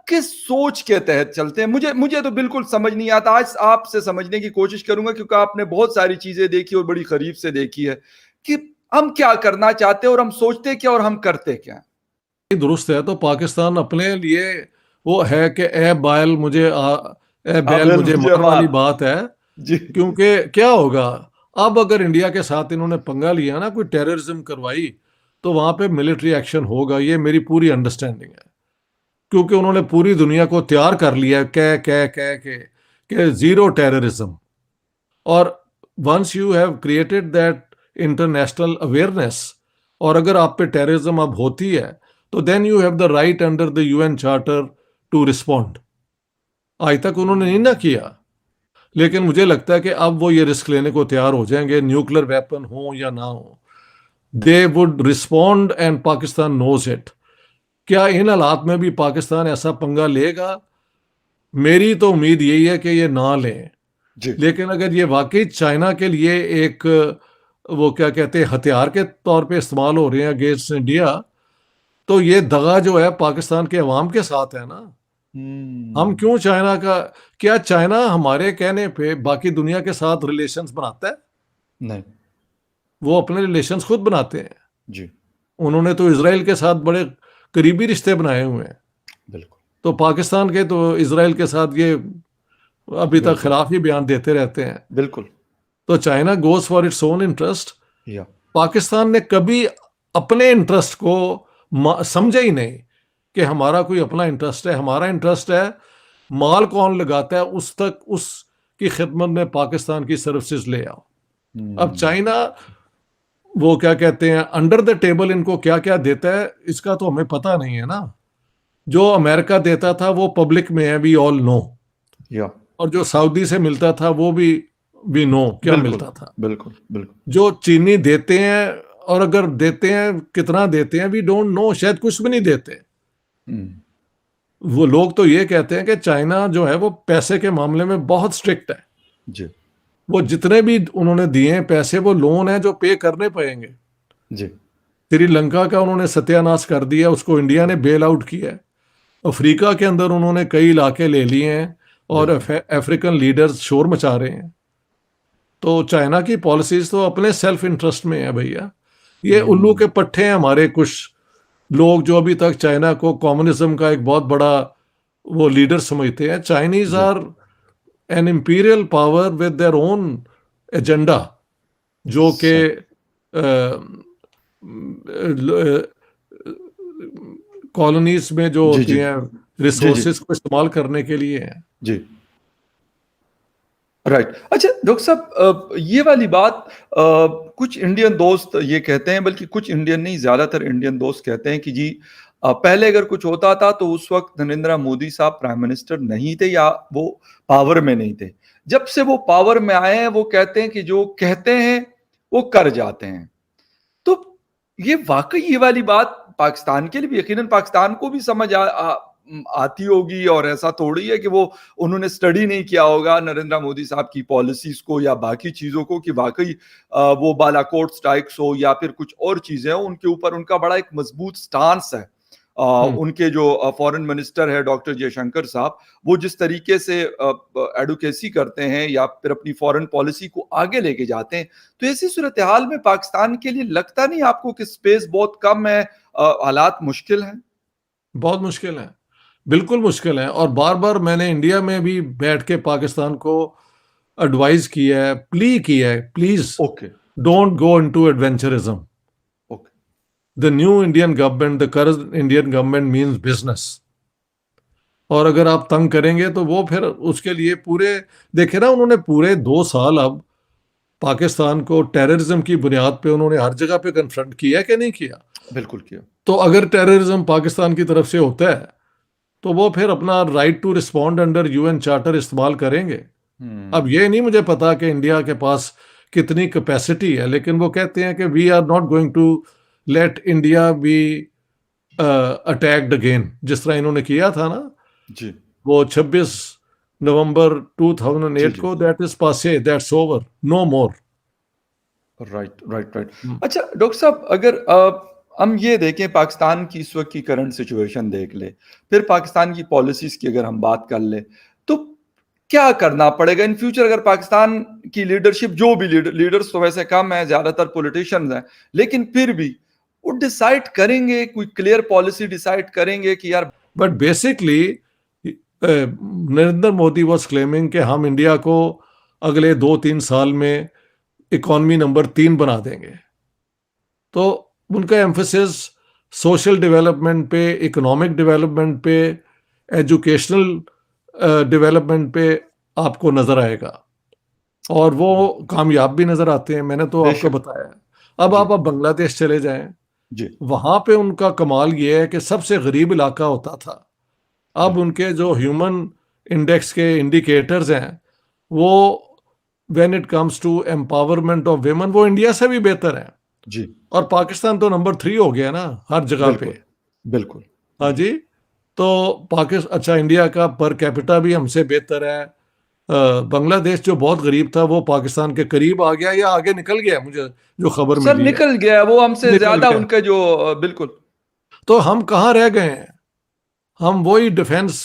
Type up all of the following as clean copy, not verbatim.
किस सोच के तहत चलते हैं? मुझे मुझे तो बिल्कुल समझ नहीं आता। आज आपसे समझने की कोशिश करूंगा, क्योंकि आपने बहुत सारी चीजें देखी और बड़ी करीब से देखी है, कि हम क्या करना चाहते हैं और हम सोचते क्या और हम करते क्या। दुरुस्त है तो पाकिस्तान अपने लिए वो है कि ए बैल मुझे ए बैल आबेल मुझे मुझे मार वाली मार। बात है। जी। क्योंकि क्या होगा, अब अगर इंडिया के साथ इन्होंने पंगा लिया ना, कोई टेररिज्म करवाई, तो वहां पे मिलिट्री एक्शन होगा, ये मेरी पूरी अंडरस्टैंडिंग है। क्योंकि उन्होंने पूरी दुनिया को तैयार कर लिया है कह के जीरो टेररिज्म। और once you have created that international awareness, और अगर आप पे टेररिज्म अब होती है, तो then you have the right under the UN charter to respond. आज तक उन्होंने नहीं ना किया, लेकिन मुझे लगता है कि अब वो ये रिस्क लेने को तैयार हो जाएंगे, न्यूक्लियर वेपन हो या ना हो, they would respond and Pakistan knows it. क्या इन हालात में भी पाकिस्तान ऐसा पंगा लेगा? मेरी तो उम्मीद यही है कि ये ना लें। जी। लेकिन अगर ये वाकई चाइना के लिए एक वो क्या कहते हैं हथियार के तौर पे इस्तेमाल हो रहे हैं अगेंस्ट इंडिया, तो ये दगा जो है पाकिस्तान के अवाम के साथ है ना। हम हम्म। क्यों चाइना का, क्या चाइना हमारे कहने पे बाकी दुनिया के साथ रिलेशंस बनाता है? नहीं। वो अपने रिलेशंस खुद बनाते हैं। जी। उन्होंने तो इसराइल के साथ बड़े करीबी रिश्ते बनाए हुए हैं। बिल्कुल। तो पाकिस्तान के तो इसराइल के साथ ये अभी तक बिल्कुल। खिलाफ ही बयान देते रहते हैं। बिल्कुल। तो China goes for its own interest. या। पाकिस्तान ने कभी अपने इंटरेस्ट को समझा ही नहीं कि हमारा कोई अपना इंटरेस्ट है। हमारा इंटरेस्ट है माल कौन लगाता है उस तक उसकी खिदमत में पाकिस्तान की सर्विसेज ले आओ। अब हम्म। चाइना वो क्या कहते हैं अंडर द टेबल इनको क्या क्या देता है इसका तो हमें पता नहीं है ना। जो अमेरिका देता था वो पब्लिक में है, वी ऑल नो। या। और जो सऊदी से मिलता था वो भी नो क्या बिल्कुल। मिलता था। बिल्कुल। बिल्कुल। जो चीनी देते हैं, और अगर देते हैं कितना देते हैं वी डोंट नो, शायद कुछ भी नहीं देते। हम्म। वो लोग तो ये कहते हैं कि चाइना जो है वो पैसे के मामले में बहुत स्ट्रिक्ट है। जी। वो जितने भी उन्होंने दिए हैं पैसे, वो लोन है जो पे करने पड़ेंगे। जी। श्रीलंका का उन्होंने सत्यानाश कर दिया, उसको इंडिया ने बेल आउट किया है। अफ्रीका के अंदर उन्होंने कई इलाके ले लिए हैं, और बिल्कुल। अफ्रीकन लीडर्स शोर मचा रहे हैं। तो चाइना की पॉलिसीज तो अपने सेल्फ इंटरेस्ट में है भैया। ये उल्लू हम्म। के पट्टे हैं हमारे कुछ लोग जो अभी तक चाइना को कम्युनिज्म का एक बहुत बड़ा वो लीडर समझते हैं। चाइनीज जी। Are an imperial power with their own agenda, जो कि सही। कॉलोनीज में जो जी। होती जी। हैं जी। जी। रिसोर्सेज को इस्तेमाल करने के लिए हैं। जी। राइट। अच्छा डॉक्टर साहब, ये वाली बात कुछ इंडियन दोस्त ये कहते हैं, बल्कि कुछ इंडियन नहीं, ज्यादातर इंडियन दोस्त कहते हैं कि जी पहले अगर कुछ होता था तो उस वक्त नरेंद्र मोदी साहब प्राइम मिनिस्टर नहीं थे या वो पावर में नहीं थे। जब से वो पावर में आए हैं वो कहते हैं कि जो कहते हैं वो कर जाते हैं। तो ये वाकई ये वाली बात पाकिस्तान के लिए भी, यकीनन पाकिस्तान को भी समझ आती होगी, और ऐसा थोड़ी है कि वो उन्होंने स्टडी नहीं किया होगा नरेंद्र मोदी साहब की पॉलिसीज को या बाकी चीजों को, कि वाकई वो बालाकोट स्ट्राइक्स हो या फिर कुछ और चीजें हो, उनके ऊपर उनका बड़ा एक मजबूत स्टांस है। हम्म। उनके जो फॉरेन मिनिस्टर है डॉक्टर जयशंकर साहब, वो जिस तरीके से एडवोकेसी करते हैं या फिर अपनी फॉरेन पॉलिसी को आगे लेके जाते हैं, तो ऐसी सूरत हाल में पाकिस्तान के लिए लगता नहीं आपको कि स्पेस बहुत कम है, हालात मुश्किल हैं? बहुत मुश्किल है, बिल्कुल मुश्किल है। और बार बार मैंने इंडिया में भी बैठ के पाकिस्तान को एडवाइस किया है, प्ली किया है, प्लीज ओके। जी। Don't go into adventurism. Okay. The new Indian government, the current Indian government means business. और अगर आप तंग करेंगे तो वो फिर उसके लिए पूरे, देखे ना उन्होंने पूरे 2 साल अब पाकिस्तान को टेररिज्म की बुनियाद पे उन्होंने हर जगह पे कन्फ्रंट किया कि नहीं किया? बिल्कुल किया। तो अगर टेररिज्म पाकिस्तान की तरफ से होता है तो वो फिर अपना right to respond under UN charter इस्तेमाल करेंगे। अब हम्म। ये नहीं मुझे पता कि इंडिया के पास कितनी कैपेसिटी है, लेकिन वो कहते हैं कि we are not going to let India be attacked again, जिस तरह इन्होंने किया था ना जी। वो 26 नवंबर जी। 2008 जी। को। That is passe, that's over, no more. Right right right. अच्छा डॉक्टर साहब, अगर हम ये देखें पाकिस्तान की इस वक्त की करंट सिचुएशन देख ले, फिर पाकिस्तान की पॉलिसीज की अगर हम बात कर ले, तो क्या करना पड़ेगा इन फ्यूचर? अगर पाकिस्तान की लीडरशिप, जो भी लीडर्स तो वैसे कम है, ज्यादातर पॉलिटिशियंस हैं, लेकिन फिर भी वो डिसाइड करेंगे, कोई क्लियर पॉलिसी डिसाइड करेंगे कि यार। But basically Narendra Modi was claiming कि हम इंडिया को अगले 2-3 साल में इकॉनमी नंबर 3 बना देंगे। तो उनका एम्फोसिस सोशल डेवलपमेंट पे, इकोनॉमिक डेवलपमेंट पे, एजुकेशनल डेवलपमेंट पे आपको नजर आएगा, और वो कामयाब भी नजर आते हैं। मैंने तो आपको बेशक। बताया। अब जी आप बांग्लादेश चले जाएं, जी वहां पे उनका कमाल ये है कि सबसे गरीब इलाका होता था, अब बिल्कुल। उनके जो ह्यूमन इंडेक्स के इंडिकेटर्स हैं, वो when it comes to empowerment of women, वो इंडिया से भी बेहतर है। जी और पाकिस्तान तो नंबर 3 हो गया ना हर जगह पे। बिल्कुल बिल्कुल। हाँ जी जी। तो पाकिस्तान, अच्छा, इंडिया का पर कैपिटा भी हमसे बेहतर है। बांग्लादेश जो बहुत गरीब था वो पाकिस्तान के करीब आ गया या आगे निकल गया, मुझे जो खबर सर, मिली है। निकल गया वो हमसे निकल ज्यादा, गया। उनके जो बिल्कुल। तो हम कहाँ रह गए हैं? हम वही डिफेंस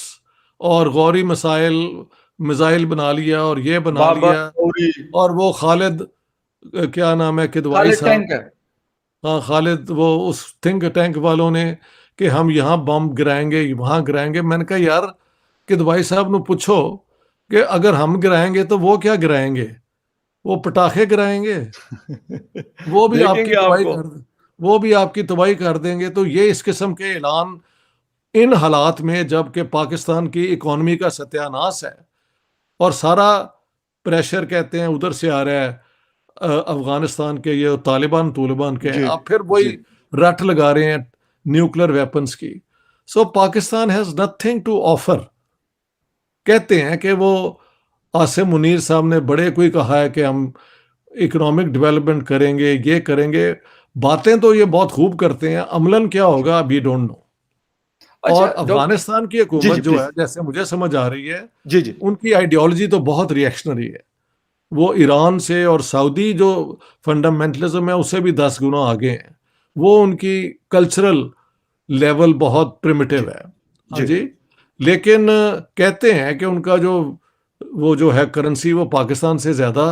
और गौरी मिसाइल मिसाइल बना लिया और ये बना बाबा लिया। गौरी। और वो खालिद, क्या नाम है, किदवाई खालिद साहब। टैंक है। हाँ, खालिद, वो उस थिंक टैंक वालों ने कि हम यहाँ बम गिराएंगे, वहां गिराएंगे। मैंने कहा यार, किदवाई साहब ने पूछो कि अगर हम गिराएंगे तो वो क्या गिराएंगे? वो पटाखे गिराएंगे, वो भी आपकी देखेंगे तबाही आपको। कर वो भी आपकी तबाही कर देंगे। तो ये इस किस्म के ऐलान इन हालात में, जबकि पाकिस्तान की इकॉनमी का सत्यानाश है और सारा प्रेशर कहते हैं उधर से आ रहा है, अफगानिस्तान के ये तालिबान के, जी अब फिर जी वही रट लगा रहे हैं न्यूक्लियर वेपन्स की। So Pakistan has nothing to offer. कहते हैं कि वो आसिम मुनीर साहब ने बड़े कोई कहा है कि हम इकोनॉमिक डेवलपमेंट करेंगे, ये करेंगे। बातें तो ये बहुत खूब करते हैं, अमलन क्या जी। होगा अभी डोंट नो। अच्छा और डॉक्टर। अफगानिस्तान की जी हुकूमत जी जो है, प्लीज। जैसे मुझे समझ आ रही है, जी जी उनकी आइडियोलॉजी तो बहुत रिएक्शनरी है। वो ईरान से और सऊदी जो फंडामेंटलिज्म है उससे भी 10 गुना आगे हैं। वो उनकी कल्चरल लेवल बहुत जी प्रिमिटिव है। हाँ जी। जी। लेकिन कहते हैं कि उनका जो वो जो है करेंसी, वो पाकिस्तान से ज्यादा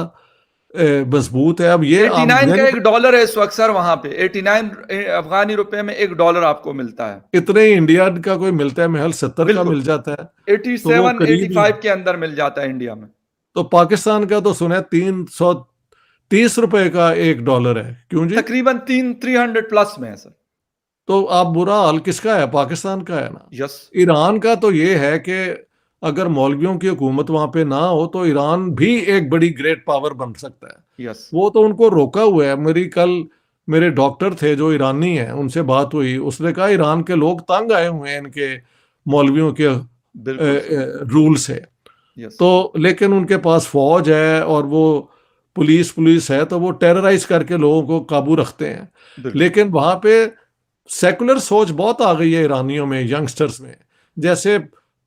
मजबूत है। अब ये आम 89 का मैंने $1 है इस वक्त सर, वहां पे 89 अफगानी रुपए में $1 आपको मिलता है। इतने ही इंडिया का कोई मिलता है, महल 70 का बिल्कुल। मिल जाता है। तो वो 87 करीब ही 85 है। के अंदर मिल जाता है इंडिया में। तो पाकिस्तान का तो सुना है 330 रुपए का $1 है। क्यों जी? तकरीबन 300 प्लस में है सर। तो आप, बुरा हाल किसका है? पाकिस्तान का है ना। यस। ईरान का तो ये है कि अगर मौलवियों की हुकूमत वहां पे ना हो तो ईरान भी एक बड़ी ग्रेट पावर बन सकता है। यस। वो तो उनको रोका हुआ है। मेरे डॉक्टर थे जो ईरानी हैं, उनसे बात हुई, उसने कहा ईरान के लोग तंग आए हुए हैं इनके मौलवियों के बिल्कुल सर। रूल से। यस। तो लेकिन उनके पास फौज है और वो पुलिस पुलिस है, तो वो टेरराइज करके लोगों को काबू रखते हैं। बिल्कुल। लेकिन वहां पे सेकुलर सोच बहुत आ गई है ईरानियों में, यंगस्टर्स में। जैसे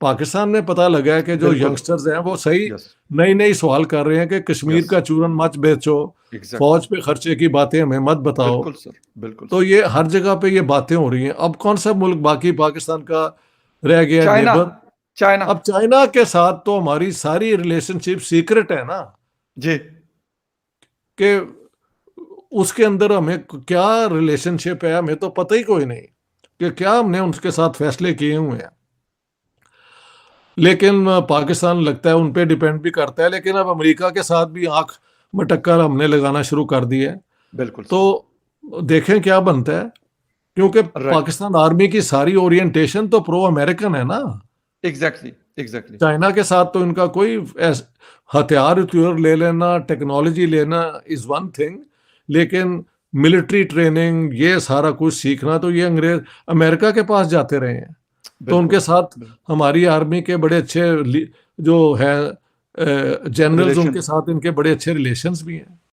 पाकिस्तान में पता लगा है कि जो बिल्कुल। यंगस्टर्स हैं वो सही यस। नई नई सवाल कर रहे हैं कि कश्मीर यस। का चूरन मत बेचो, एग्जैक्टली। फौज पे खर्चे की बातें हमें मत बताओ। बिल्कुल सर। बिल्कुल तो सर। ये हर जगह पे ये बातें हो रही हैं। अब कौन सा मुल्क बाकी पाकिस्तान का रह गया चाइना। नेबर? चाइना। अब चाइना के साथ तो हमारी सारी रिलेशनशिप सीक्रेट है ना, जी। कि उसके अंदर हमें क्या रिलेशनशिप है हमें तो पता ही कोई नहीं, कि क्या हमने उनके साथ फैसले किए हुए हैं। लेकिन पाकिस्तान लगता है उन पे डिपेंड भी करता है। लेकिन अब अमेरिका के साथ भी आंख मटक्कर हमने लगाना शुरू कर दी है। बिल्कुल तो सर। देखें क्या बनता है, क्योंकि राइट। पाकिस्तान आर्मी की सारी ओरिएंटेशन तो प्रो अमेरिकन है ना। एग्जैक्टली। एग्जैक्टली। चाइना के साथ तो इनका कोई हथियार उथियार ले लेना, टेक्नोलॉजी लेना इज वन थिंग, लेकिन मिलिट्री ट्रेनिंग ये सारा कुछ सीखना तो ये अंग्रेज अमेरिका के पास जाते रहे हैं। तो उनके बिल्कुल। साथ हमारी आर्मी के बड़े अच्छे जो है जनरल्स, उनके रिलेशन। साथ इनके बड़े अच्छे रिलेशंस भी हैं।